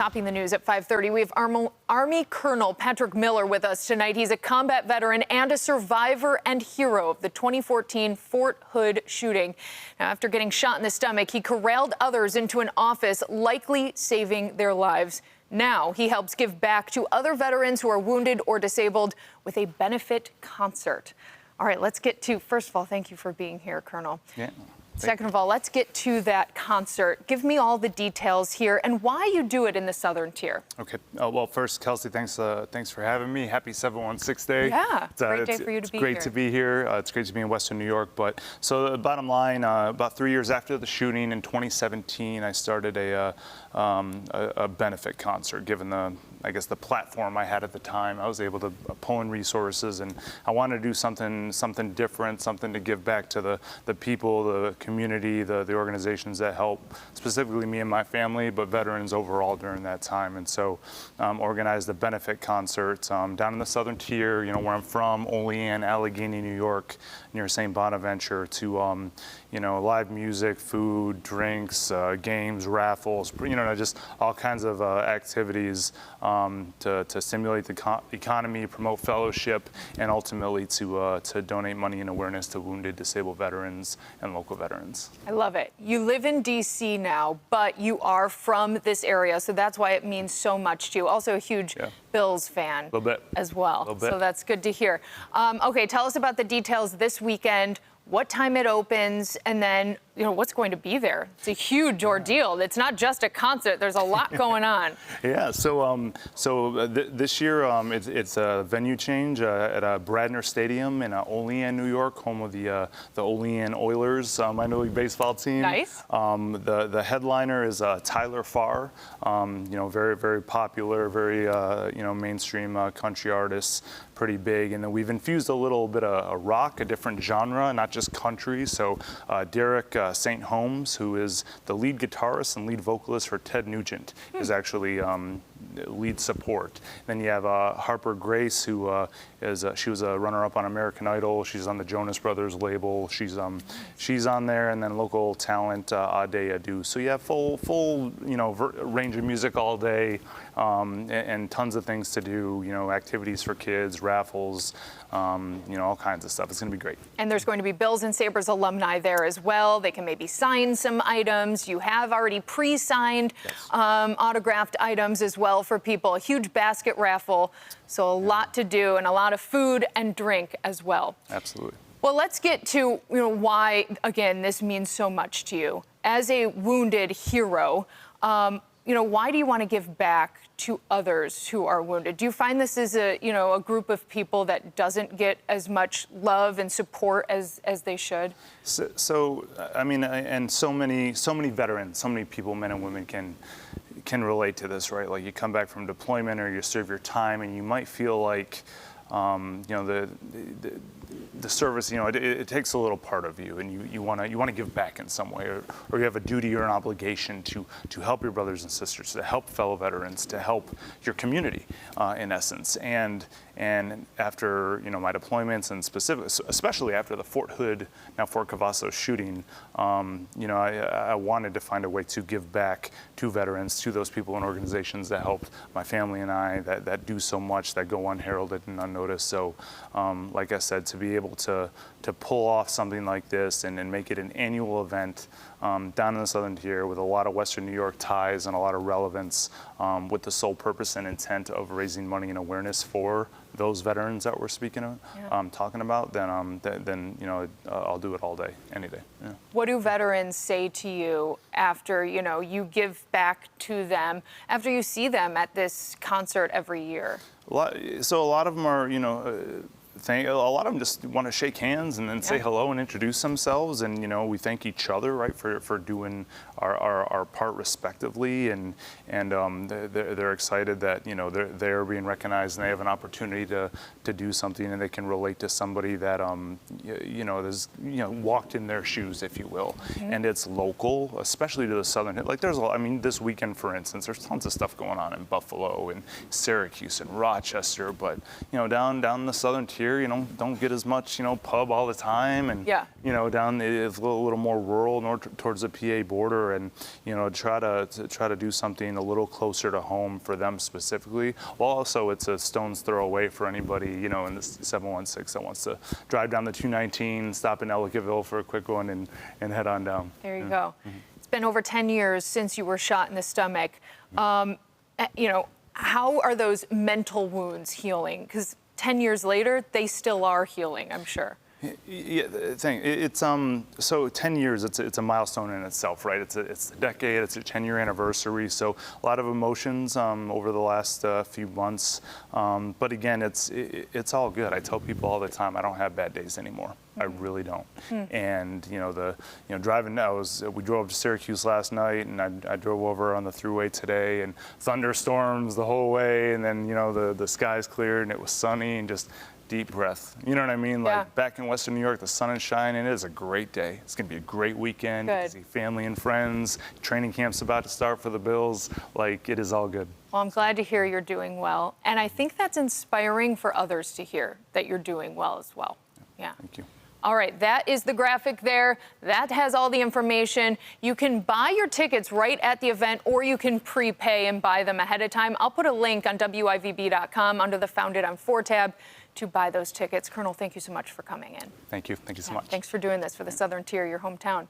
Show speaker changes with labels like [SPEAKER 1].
[SPEAKER 1] Topping the news at 5:30, we have Army Colonel Patrick Miller with us tonight. He's a combat veteran and a survivor and hero of the 2014 Fort Hood shooting. Now, after getting shot in the stomach, he corralled others into an office, likely saving their lives. Now he helps give back to other veterans who are wounded or disabled with a benefit concert. All right, let's get to, first of all, thank you for being here, Colonel.
[SPEAKER 2] Yeah.
[SPEAKER 1] Second of all, let's get to that concert. Give me all the details here and why you do it in the Southern Tier.
[SPEAKER 2] Okay. Well, first, Kelsey, thanks for having me. Happy 716 Day.
[SPEAKER 1] Yeah, great day for you to be here.
[SPEAKER 2] It's great to be here. It's great to be in Western New York. But so the bottom line, about 3 years after the shooting in 2017, I started a benefit concert. Given the platform I had at the time, I was able to pull in resources, and I wanted to do something different, something to give back to the people, the community, the organizations that help, specifically me and my family, but veterans overall during that time. And so organized a benefit concert down in the Southern Tier, where I'm from, Olean, Allegheny, New York, near St. Bonaventure, to live music, food, drinks, games, raffles, just all kinds of activities to stimulate the economy, promote fellowship, and ultimately to donate money and awareness to wounded, disabled veterans and local veterans.
[SPEAKER 1] I love it. You live in D.C. now, but you are from this area, so that's why it means so much to you. Also a huge Bills fan as well, so that's good to hear. Okay, tell us about the details this weekend, what time it opens, and then what's going to be there. It's a huge ordeal. It's not just a concert. There's a lot going on.
[SPEAKER 2] Yeah. So this year it's a venue change at Bradner Stadium in Olean, New York, home of the Olean Oilers minor league baseball team.
[SPEAKER 1] Nice.
[SPEAKER 2] The headliner is Tyler Farr. Very, very popular, very mainstream country artist. Pretty big, and then we've infused a little bit of rock, a different genre, not just country. So Derek St. Holmes, who is the lead guitarist and lead vocalist for Ted Nugent, is actually lead support. Then you have Harper Grace, who she was a runner-up on American Idol. She's on the Jonas Brothers label. She's on there, and then local talent Ade Adu. So you have full range of music all day, and tons of things to do. Activities for kids, raffles, all kinds of stuff. It's going to be great.
[SPEAKER 1] And there's going to be Bills and Sabres alumni there as well. They can maybe sign some items. You have already pre-signed autographed items as well for people. A huge basket raffle. So a lot to do, and a lot of food and drink as well.
[SPEAKER 2] Absolutely.
[SPEAKER 1] Well, let's get to why, again, this means so much to you. As a wounded hero, why do you want to give back to others who are wounded? Do you find this is a group of people that doesn't get as much love and support as they should?
[SPEAKER 2] So I mean, and so many veterans, so many people, men and women, can relate to this, right? Like, you come back from deployment or you serve your time, and you might feel like the service, it takes a little part of you, and you want to give back in some way, or you have a duty or an obligation to help your brothers and sisters, to help fellow veterans, to help your community, in essence. And after my deployments, and especially after the Fort Hood, now Fort Cavazos shooting, I wanted to find a way to give back to veterans, to those people and organizations that helped my family and I, that do so much, that go unheralded and unnoticed. So, like I said, to be able to pull off something like this and make it an annual event down in the Southern Tier with a lot of Western New York ties and a lot of relevance, with the sole purpose and intent of raising money and awareness for those veterans that we're talking about, then I'll do it all day, any day. Yeah.
[SPEAKER 1] What do veterans say to you after you give back to them, after you see them at this concert every year?
[SPEAKER 2] So a lot of them are, a lot of them just want to shake hands and then say hello and introduce themselves, and we thank each other, right, for doing our part respectively, and they're excited that they're being recognized and they have an opportunity to do something, and they can relate to somebody that has walked in their shoes, if you will. And it's local, especially to the Southern. Like, this weekend, for instance, there's tons of stuff going on in Buffalo and Syracuse and Rochester, but down in the Southern Tier, don't get as much, pub all the time, and down it's a little more rural, towards the PA border for, and try to do something a little closer to home for them specifically. Well, also it's a stone's throw away for anybody in the 716 that wants to drive down the 219, stop in Ellicottville for a quick one, and head on down.
[SPEAKER 1] There you go. It's been over 10 years since you were shot in the stomach. How are those mental wounds healing? Because 10 years later, they still are healing, I'm sure.
[SPEAKER 2] Yeah, it's so 10 years. It's a milestone in itself, right? It's a decade. It's a 10-year anniversary. So a lot of emotions over the last few months. But again, it's all good. I tell people all the time, I don't have bad days anymore. I really don't. And driving now, we drove to Syracuse last night, and I drove over on the thruway today, and thunderstorms the whole way, and then the skies cleared and it was sunny, and just deep breath. You know what I mean?
[SPEAKER 1] Yeah.
[SPEAKER 2] Like back in Western New York, the sun is shining. It is a great day. It's going to be a great weekend.
[SPEAKER 1] Good.
[SPEAKER 2] You can see family and friends. Training camp's about to start for the Bills. Like, it is all good.
[SPEAKER 1] Well, I'm glad to hear you're doing well. And I think that's inspiring for others to hear that you're doing well as well. Yeah.
[SPEAKER 2] Thank you.
[SPEAKER 1] All right, that is the graphic there. That has all the information. You can buy your tickets right at the event, or you can prepay and buy them ahead of time. I'll put a link on WIVB.com under the Founded on 4 tab to buy those tickets. Colonel, thank you so much for coming in.
[SPEAKER 2] Thank you. Thank you so much.
[SPEAKER 1] Thanks for doing this for the Southern Tier, your hometown.